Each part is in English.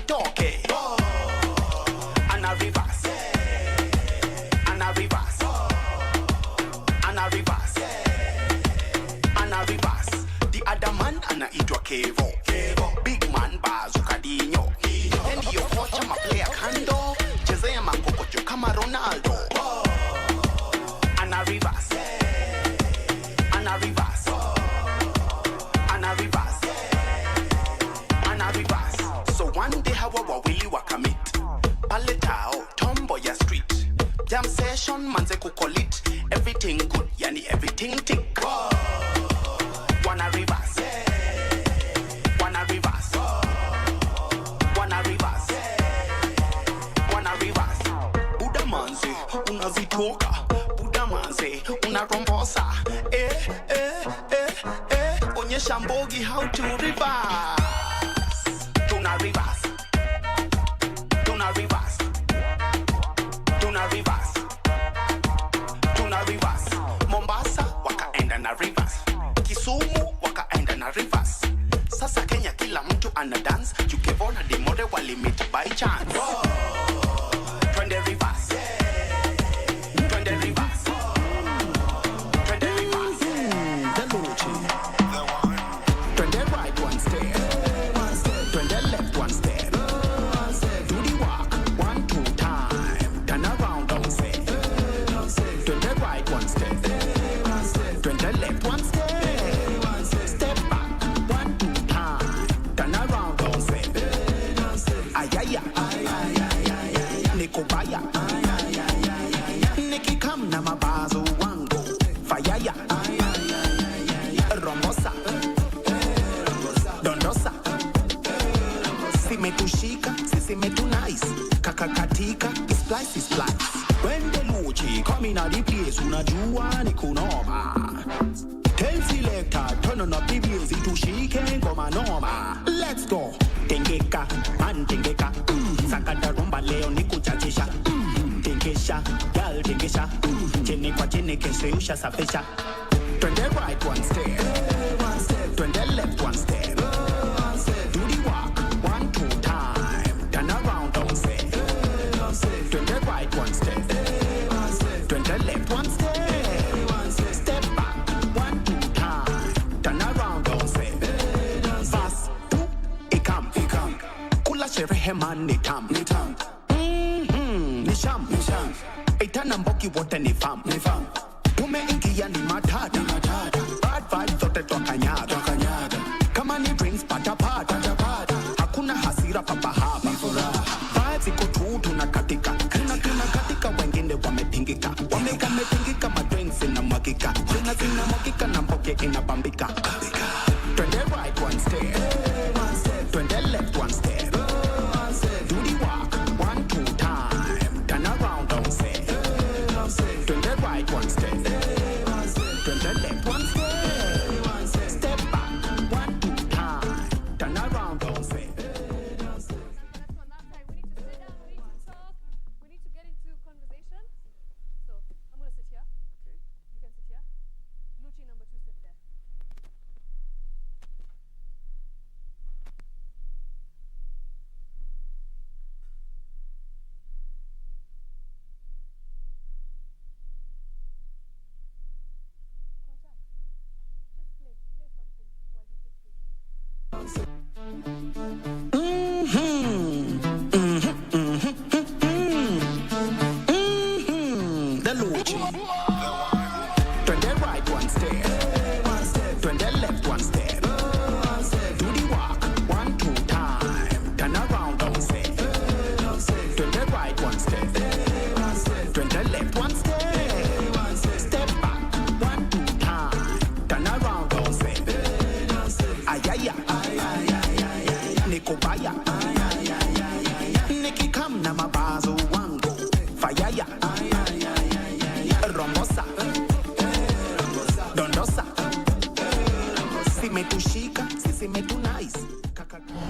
nitoke. And a reverse. And a reverse. And a reverse. And a reverse. The other man anaitwa Kevo. Big man bazuka dinyo. Endi yo kocha maplaya kando. Chezea makokocho kama Ronaldo. And a reverse. And a reverse. And a reverse. And a reverse. So one day hawa wawili wakamit. Paletao, Tomboya Street. Jam session, manze kukolit. Everything good, yani everything tick. Wanna reverse. Wanna reverse. Wanna reverse. Wanna reverse. Buddha manze, unazitoka. Buddha manze, unarombosa. Onyesha mbogi how to reverse. Tuna reverse. Tuna reverse. Tuna reverse. Tuna reverse. Mombasa wakaenda na reverse. Kisumu wakaenda na reverse. Sasa Kenya kila mtu ana dance. Jukevona demore walimit by chance. Twende reverse. Twende reverse. Twende reverse. The Luchi. Twende right one step. Twende left one step. Do the walk 1, 2 time. Turn around don't say. Twende right one step. Twende left one step. Step back 1, 2 time. Turn around don't say. Ayaya. Nikobaya. Nikikam na mabazo wangu. Fayaya. Rombosa. Dondosa. Simetushika, sisi metu nice. Kakakatika, splice. When the Luchi come in at the place, unajua ni kunoma. Tell selector, turn on up the bass, itushike ngoma noma. Let's go. Tengeka, man tengeka. Sakata rumba leo ni kuchachisha. Tenkesha, gal tenkesha. Chene kwa chene kesho usha safisha. Twende right one step. Twende left one step. Do the walk 1, 2 time. Turn around don't say. Twende right one step. Twende left one step. Step back 1, 2 time. Turn around don't say. Fast tu ikam. Kula sherehe man ni tam. Ni sham. Itana mboki wote ni fam. Tumeingia ni matada. Bad vibes zote twakanyaga. Kama ni drinks pata. Hakuna hasira papa hapa. Vibes iko tu tunakatika. Tunakatika wengine wamepingika. Wamepingika madrinks inamwagika. Zinamwagika na mboke inabambika. Twende right one step. Twende left one step. Do the walk 1, 2 time. Turn around don't say. Twende right one step. Twende left one step. Step back 1, 2 time. Turn around don't say. On that side, we need to sit down, we need to talk, we need to get into conversation. So I'm gonna sit here. Okay. You can sit here. Luchi number 2, sit there. Contact. Just play something while you pick this. The Luchi. Twende right one step. Twende left one step. Do the walk 1, 2 time. Turn around don't say. Twende right one step. Twende left one step. Step back 1, 2 time. Turn around don't say. Ayaya. Nikobaya. Nikikam na mabazo wangu. Fayaya. Rombosa. Dondosa. Simetushika, sisi metu nice.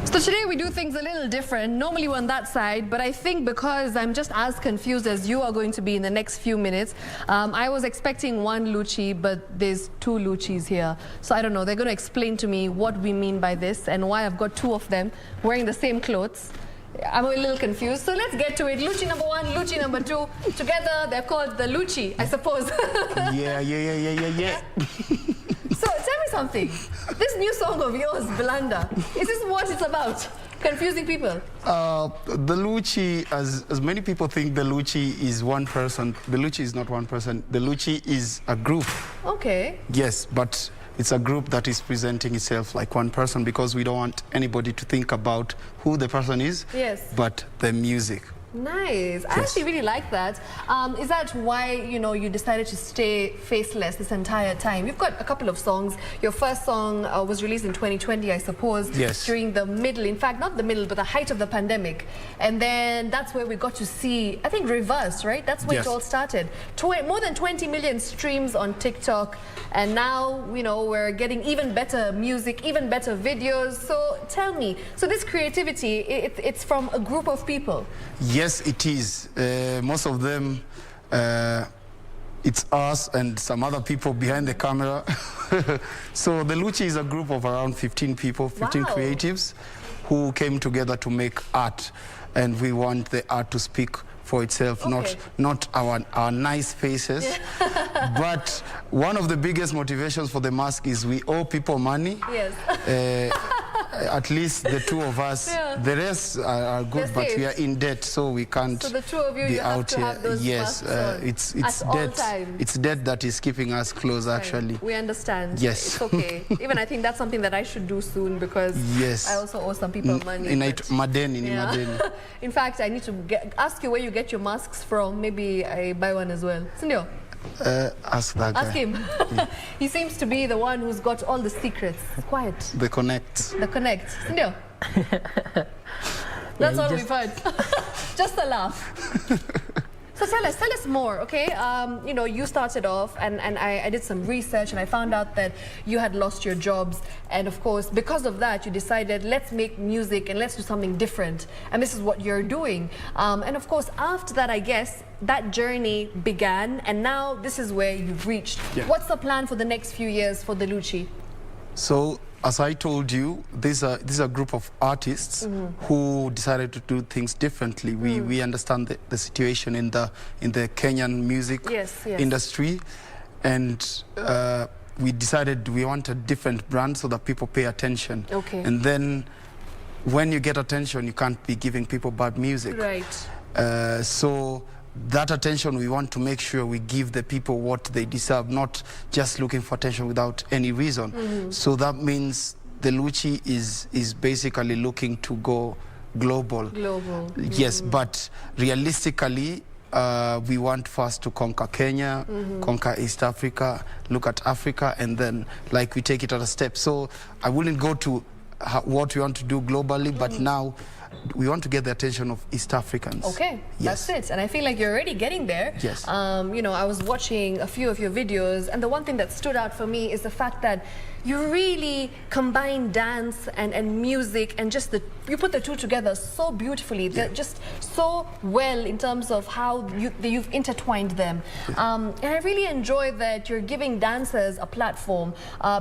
So today we do things a little different. Normally we're on that side, but I think because I'm just as confused as you are going to be in the next few minutes, I was expecting one Luchi, but there's 2 Luchis here. So I don't know, they're going to explain to me what we mean by this and why I've got 2 of them wearing the same clothes I'm a little confused. So let's get to it. Luchi number 1, Luchi number 2. Together, they're called the Luchi, I suppose. Yeah. So tell me something. This new song of yours, Belanda, is this what it's about? Confusing people? The Luchi, as many people think the Luchi is one person, the Luchi is not one person. The Luchi is a group. Okay. Yes, but it's a group that is presenting itself like one person because we don't want anybody to think about who the person is, yes, but the music. Nice. I actually really like that. Is that why, you know, you decided to stay faceless this entire time? You've got a couple of songs. Your first song was released in 2020, I suppose. Yes. During the middle, in fact, not the middle, but the height of the pandemic. And then that's where we got to see, I think, Reverse, right? That's where yes, it all started. More than 20 million streams on TikTok. And now, you know, we're getting even better music, even better videos. So tell me, so this creativity, it's from a group of people? Yes, it is. Most of them, it's us and some other people behind the camera. So the Luchi is a group of around 15 people, 15 wow, creatives who came together to make art. And we want the art to speak for itself, okay, not our nice faces. Yeah. But one of the biggest motivations for the mask is we owe people money. Yes. At least the two of us. Yeah. The rest are good, but we are in debt, so we can't. So the two of you, be you have out to here. have those yes, it's debt. It's debt that is keeping us close, actually. We understand. Yes. It's okay. Even I think that's something that I should do soon because yes, I also owe some people money. Madeni. In fact, I need to ask you where you get your masks from. Maybe I buy one as well. Sindio? Ask that guy. Ask him. Yeah. He seems to be the one who's got all the secrets. Quiet. The connect. The connect. Sindio? That's all we've heard. Just a laugh. So tell us more, okay? You know, you started off, and I did some research, and I found out that you had lost your jobs. And of course, because of that, you decided, let's make music and let's do something different. And this is what you're doing. And of course, after that, I guess, that journey began, and now this is where you've reached. Yeah. What's the plan for the next few years for the Luchi? So, as I told you, this is a group of artists who decided to do things differently. We understand the situation in the Kenyan music industry, and we decided we want a different brand so that people pay attention. Okay. And then, when you get attention, you can't be giving people bad music. Right. So that attention, we want to make sure we give the people what they deserve, not just looking for attention without any reason. So that means the Luchi is basically looking to go global. Yes, but realistically, we want first to conquer Kenya, conquer East Africa, look at Africa, and then like we take it at a step. So I wouldn't go to what we want to do globally, but now we want to get the attention of East Africans. Okay, yes, that's it. And I feel like you're already getting there. Yes. You know, I was watching a few of your videos, and the one thing that stood out for me is the fact that you really combine dance and music, and just you put the two together so beautifully. They're just so well in terms of how you've intertwined them. And I really enjoy that you're giving dancers a platform,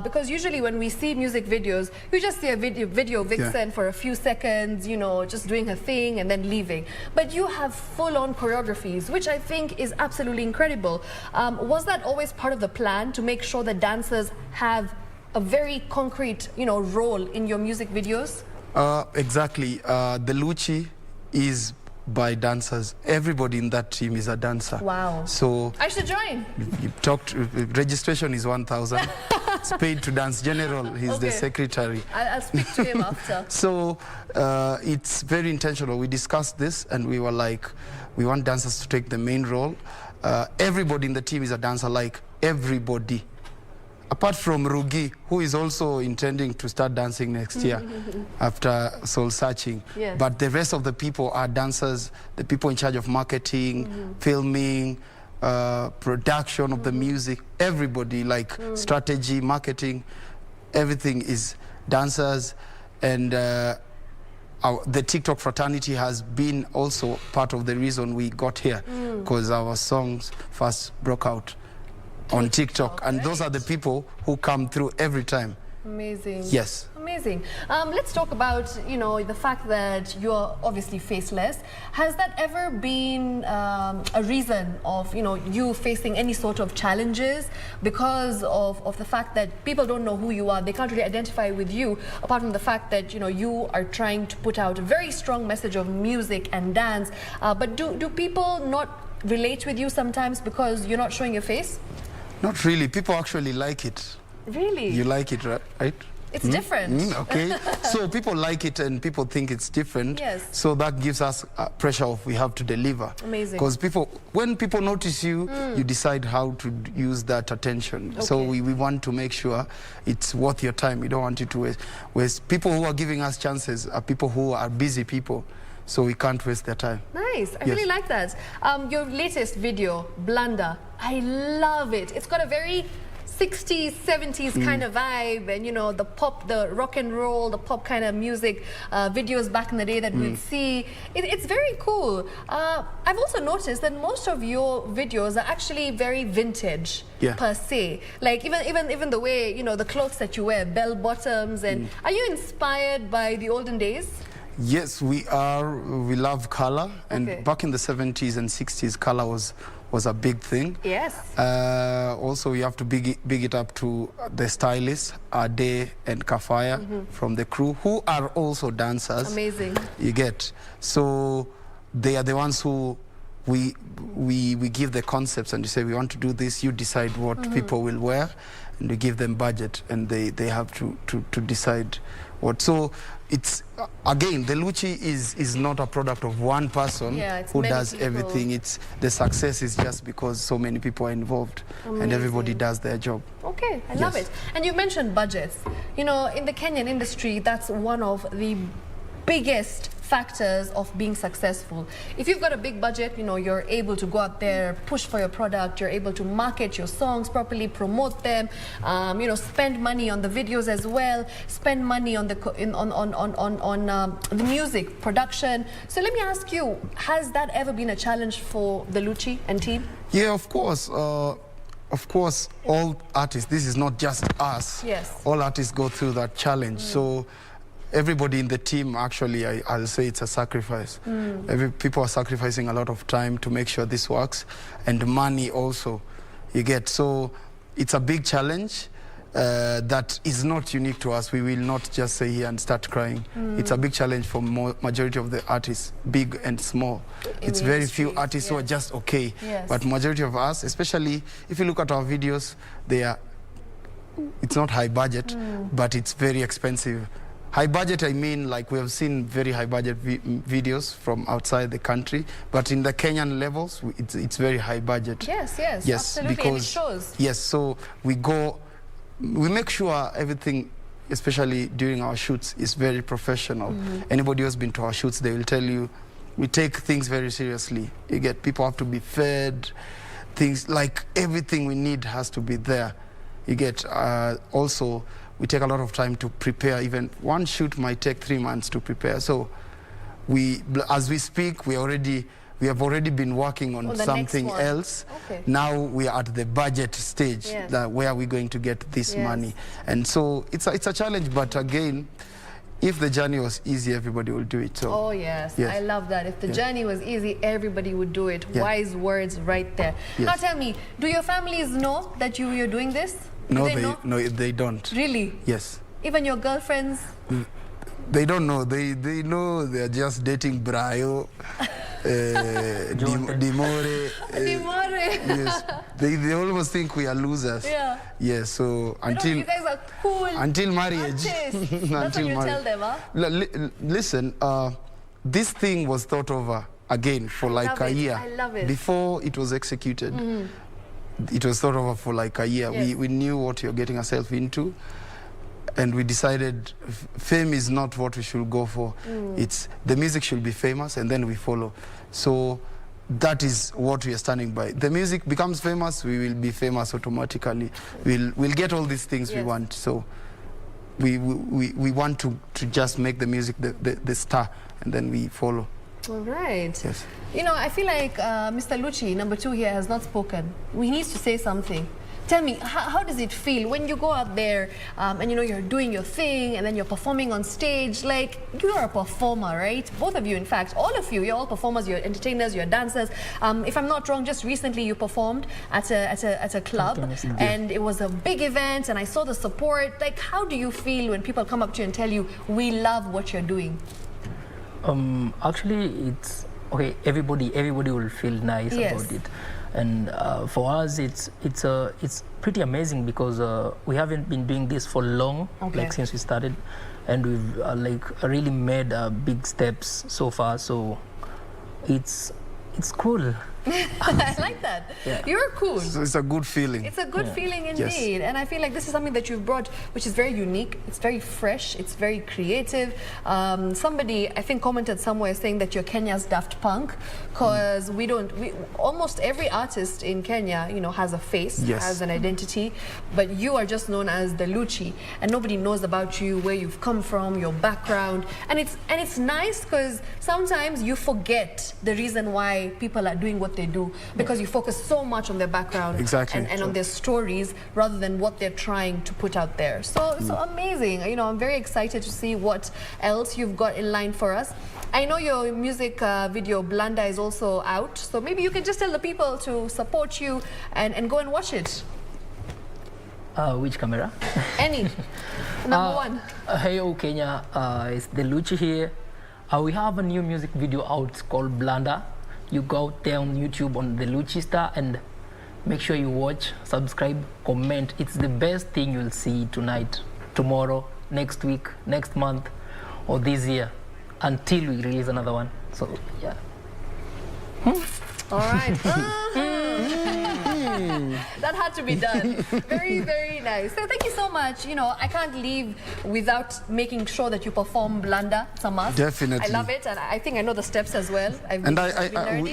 because usually when we see music videos, you just see a video vixen for a few seconds, you know, just doing her thing and then leaving. But you have full-on choreographies, which I think is absolutely incredible. Was that always part of the plan, to make sure that dancers have a very concrete, you know, role in your music videos? Exactly. The Luchi is by dancers. Everybody in that team is a dancer. Wow. So I should join. You talked. Registration is 1,000. It's paid to dance. General, he's the secretary. I'll speak to him after. So it's very intentional. We discussed this, and we were like, we want dancers to take the main role. Everybody in the team is a dancer, like everybody. Apart from Rugi, who is also intending to start dancing next year after soul searching. Yes. But the rest of the people are dancers, the people in charge of marketing, filming, production of the music, everybody, like strategy, marketing, everything is dancers. And the TikTok fraternity has been also part of the reason we got here, because our songs first broke out on TikTok, and those are the people who come through every time. Amazing. Yes. Amazing. Amazing. Let's talk about, you know, the fact that you're obviously faceless. Has that ever been a reason of, you know, you facing any sort of challenges because of the fact that people don't know who you are? They can't really identify with you, apart from the fact that, you know, you are trying to put out a very strong message of music and dance. But do people not relate with you sometimes because you're not showing your face? Not really. People actually like it. Really? You like it, right? It's different. Okay. So people like it and people think it's different. Yes. So that gives us pressure of we have to deliver. Amazing. Because when people notice you, you decide how to use that attention. Okay. So we want to make sure it's worth your time. We don't want it to waste. People who are giving us chances are people who are busy people. So we can't waste their time. Nice. I really like that. Your latest video, Blunder, I love it. It's got a very 60s, 70s kind of vibe, and you know, the pop, the rock and roll, the pop kind of music videos back in the day that we'd see. It's very cool. I've also noticed that most of your videos are actually very vintage per se. Like even the way, you know, the clothes that you wear, bell bottoms, and are you inspired by the olden days? Yes, we are. We love color, and back in the 70s and 60s, color was a big thing. Yes. Also, we have to big it up to the stylists, Ade and Kafaya from the crew, who are also dancers. Amazing. You get. So they are the ones who we give the concepts, and you say we want to do this. You decide what people will wear, and you give them budget, and they have to decide what. So it's again, the Luchi is not a product of one person who does people. Everything. It's the success is just because so many people are involved. Amazing. And everybody does their job. Okay, I love it. And you mentioned budgets. You know, in the Kenyan industry, that's one of the biggest factors of being successful. If you've got a big budget, you know, you're able to go out there, push for your product, you're able to market your songs properly, promote them, you know, spend money on the videos as well, spend money on the the music production. So let me ask you, has that ever been a challenge for the Luchi and team? Yeah, of course. Of course, all artists, this is not just us. Yes. All artists go through that challenge. So everybody in the team, actually, I'll say it's a sacrifice. People are sacrificing a lot of time to make sure this works, and money also, you get. So it's a big challenge that is not unique to us. We will not just say here and start crying. It's a big challenge for majority of the artists, big and small. It's very few artists who are just okay. Yes. But majority of us, especially if you look at our videos, it's not high budget, but it's very expensive. High budget, I mean, like we have seen very high budget videos from outside the country, but in the Kenyan levels, it's very high budget. Yes, absolutely, because, and it shows. Yes, so we make sure everything, especially during our shoots, is very professional. Anybody who's been to our shoots, they will tell you, we take things very seriously. You get, people have to be fed, things like everything we need has to be there. You get, also, we take a lot of time to prepare. Even one shoot might take 3 months to prepare. So as we speak, we have already been working on something else. Now we are at the budget stage, where are we going to get this money? And so it's a challenge, but again, if the journey was easy, everybody will do it. So, oh yes, I love that. If the journey was easy, everybody would do it. Wise words right there. Now tell me, do your families know that you're doing this? No, they don't. Really? Yes. Even your girlfriends? They don't know. They know they're just dating Brayo, Dimore. Yes. They almost think we are losers. Yeah. Yes. So until you guys are cool. Until marriage. That's what you tell them, huh? Listen, this thing was thought over again for like a year. I love it. Before it was executed. It was thought over for like a year. We knew what you're getting ourselves into, and we decided fame is not what we should go for. It's the music should be famous, and then we follow. So that is what we are standing by. The music becomes famous, we will be famous automatically. We'll get all these things we want. So we want to just make the music the star, and then we follow. All right. Yes. You know, I feel like Mr. Luchi, number 2 here, has not spoken. He needs to say something. Tell me, how does it feel when you go out there and you know you're doing your thing and then you're performing on stage? Like, you're a performer, right? Both of you, in fact, all of you, you're all performers, you're entertainers, you're dancers. If I'm not wrong, just recently you performed at a club, and it was a big event, and I saw the support. Like, how do you feel when people come up to you and tell you, we love what you're doing? Actually, it's okay. Everybody will feel nice about it. And for us, it's pretty amazing because we haven't been doing this for long, like since we started, and we've like really made big steps so far. So it's cool. I like that. Yeah. You're cool. So it's a good feeling. It's a good feeling indeed. And I feel like this is something that you've brought, which is very unique. It's very fresh. It's very creative. Somebody, I think, commented somewhere saying that you're Kenya's Daft Punk, because almost every artist in Kenya, you know, has a face, has an identity, but you are just known as the Luchi, and nobody knows about you, where you've come from, your background. And it's nice because sometimes you forget the reason why people are doing what they do, because you focus so much on their background and on their stories rather than what they're trying to put out there. So amazing. You know, I'm very excited to see what else you've got in line for us. I know your music video Blanda is also out, so maybe you can just tell the people to support you and go and watch it. Which camera? Any. Number one. Hey, Kenya, it's the Luchi here. We have a new music video out called Blanda. You go out there on YouTube on the Luchi Star and make sure you watch, subscribe, comment. It's the best thing you'll see tonight, tomorrow, next week, next month, or this year, until we release another one. So, yeah. All right. That had to be done. Very, very nice. So thank you so much. You know, I can't leave without making sure that you perform Blanda. It's a must. Definitely. I love it, and I think I know the steps as well.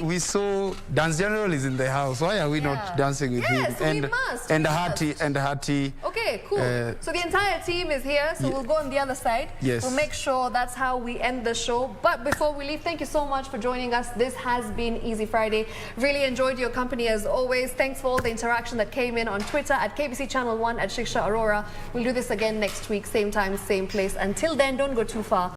We saw Dance General is in the house. Why are we not dancing with him? And we must. And Hati. Okay, cool. So the entire team is here, so we'll go on the other side. Yes. We'll make sure that's how we end the show. But before we leave, thank you so much for joining us. This has been Easy Friday. Really enjoyed your company as always. Thanks for all the interaction that came in on Twitter at KBC Channel 1 at Shiksha Arora. We'll do this again next week, same time, same place. Until then, don't go too far.